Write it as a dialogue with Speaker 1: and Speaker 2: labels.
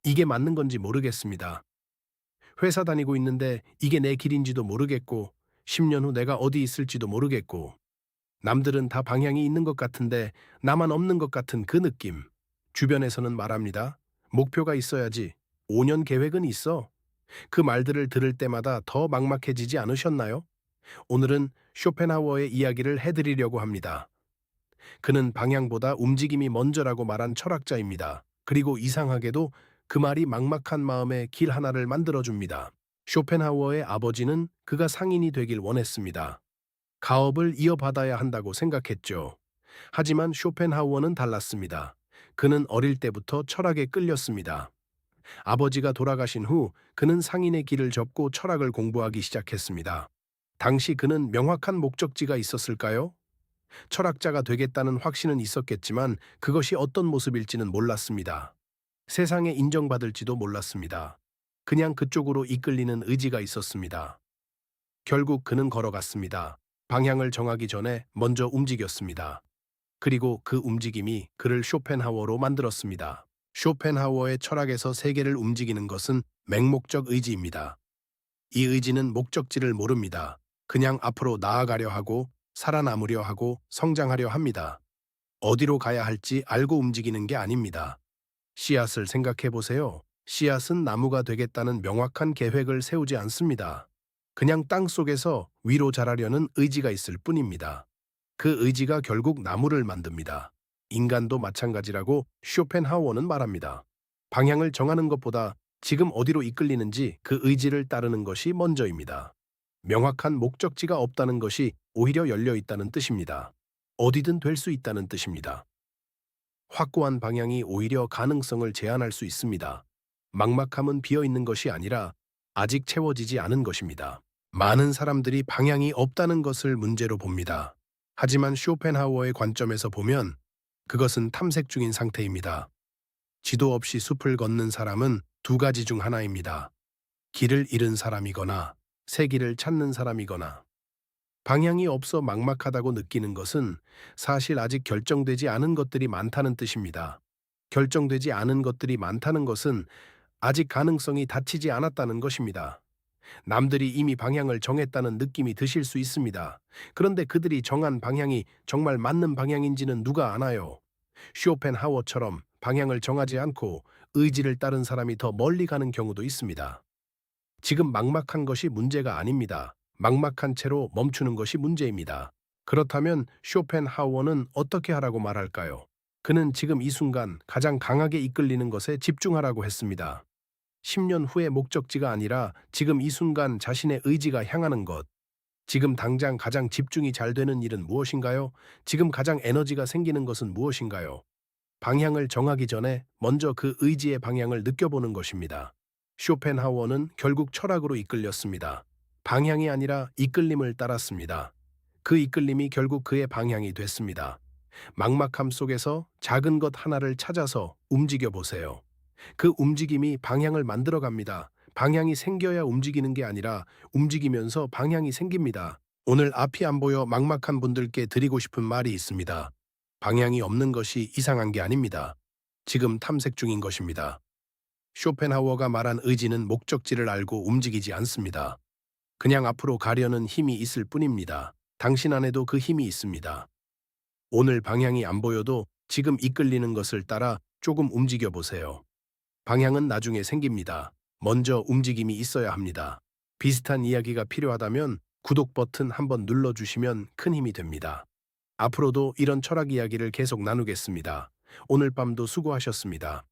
Speaker 1: 이게 맞는 건지 모르겠습니다. 회사 다니고 있는데 이게 내 길인지도 모르겠고, 10년 후 내가 어디 있을지도 모르겠고, 남들은 다 방향이 있는 것 같은데 나만 없는 것 같은 그 느낌. 주변에서는 말합니다. 목표가 있어야지. 5년 계획은 있어. 그 말들을 들을 때마다 더 막막해지지 않으셨나요? 오늘은 쇼펜하우어의 이야기를 해드리려고 합니다. 그는 방향보다 움직임이 먼저라고 말한 철학자입니다. 그리고 이상하게도 그 말이 막막한 마음에 길 하나를 만들어줍니다. 쇼펜하우어의 아버지는 그가 상인이 되길 원했습니다. 가업을 이어받아야 한다고 생각했죠. 하지만 쇼펜하우어는 달랐습니다. 그는 어릴 때부터 철학에 끌렸습니다. 아버지가 돌아가신 후 그는 상인의 길을 접고 철학을 공부하기 시작했습니다. 당시 그는 명확한 목적지가 있었을까요? 철학자가 되겠다는 확신은 있었겠지만 그것이 어떤 모습일지는 몰랐습니다. 세상에 인정받을지도 몰랐습니다. 그냥 그쪽으로 이끌리는 의지가 있었습니다. 결국 그는 걸어갔습니다. 방향을 정하기 전에 먼저 움직였습니다. 그리고 그 움직임이 그를 쇼펜하우어로 만들었습니다. 쇼펜하우어의 철학에서 세계를 움직이는 것은 맹목적 의지입니다. 이 의지는 목적지를 모릅니다. 그냥 앞으로 나아가려 하고 살아남으려 하고 성장하려 합니다. 어디로 가야 할지 알고 움직이는 게 아닙니다. 씨앗을 생각해 보세요. 씨앗은 나무가 되겠다는 명확한 계획을 세우지 않습니다. 그냥 땅 속에서 위로 자라려는 의지가 있을 뿐입니다. 그 의지가 결국 나무를 만듭니다. 인간도 마찬가지라고 쇼펜하우어는 말합니다. 방향을 정하는 것보다 지금 어디로 이끌리는지 그 의지를 따르는 것이 먼저입니다. 명확한 목적지가 없다는 것이 오히려 열려 있다는 뜻입니다. 어디든 될 수 있다는 뜻입니다. 확고한 방향이 오히려 가능성을 제한할 수 있습니다. 막막함은 비어 있는 것이 아니라 아직 채워지지 않은 것입니다. 많은 사람들이 방향이 없다는 것을 문제로 봅니다. 하지만 쇼펜하우어의 관점에서 보면 그것은 탐색 중인 상태입니다. 지도 없이 숲을 걷는 사람은 두 가지 중 하나입니다. 길을 잃은 사람이거나 새 길을 찾는 사람이거나. 방향이 없어 막막하다고 느끼는 것은 사실 아직 결정되지 않은 것들이 많다는 뜻입니다. 결정되지 않은 것들이 많다는 것은 아직 가능성이 닫히지 않았다는 것입니다. 남들이 이미 방향을 정했다는 느낌이 드실 수 있습니다. 그런데 그들이 정한 방향이 정말 맞는 방향인지는 누가 아나요? 쇼펜하우어처럼 방향을 정하지 않고 의지를 따른 사람이 더 멀리 가는 경우도 있습니다. 지금 막막한 것이 문제가 아닙니다. 막막한 채로 멈추는 것이 문제입니다. 그렇다면 쇼펜하우어는 어떻게 하라고 말할까요? 그는 지금 이 순간 가장 강하게 이끌리는 것에 집중하라고 했습니다. 10년 후의 목적지가 아니라 지금 이 순간 자신의 의지가 향하는 것. 지금 당장 가장 집중이 잘 되는 일은 무엇인가요? 지금 가장 에너지가 생기는 것은 무엇인가요? 방향을 정하기 전에 먼저 그 의지의 방향을 느껴보는 것입니다. 쇼펜하우어는 결국 철학으로 이끌렸습니다. 방향이 아니라 이끌림을 따랐습니다. 그 이끌림이 결국 그의 방향이 됐습니다. 막막함 속에서 작은 것 하나를 찾아서 움직여 보세요. 그 움직임이 방향을 만들어 갑니다. 방향이 생겨야 움직이는 게 아니라 움직이면서 방향이 생깁니다. 오늘 앞이 안 보여 막막한 분들께 드리고 싶은 말이 있습니다. 방향이 없는 것이 이상한 게 아닙니다. 지금 탐색 중인 것입니다. 쇼펜하우어가 말한 의지는 목적지를 알고 움직이지 않습니다. 그냥 앞으로 가려는 힘이 있을 뿐입니다. 당신 안에도 그 힘이 있습니다. 오늘 방향이 안 보여도 지금 이끌리는 것을 따라 조금 움직여 보세요. 방향은 나중에 생깁니다. 먼저 움직임이 있어야 합니다. 비슷한 이야기가 필요하다면 구독 버튼 한번 눌러주시면 큰 힘이 됩니다. 앞으로도 이런 철학 이야기를 계속 나누겠습니다. 오늘 밤도 수고하셨습니다.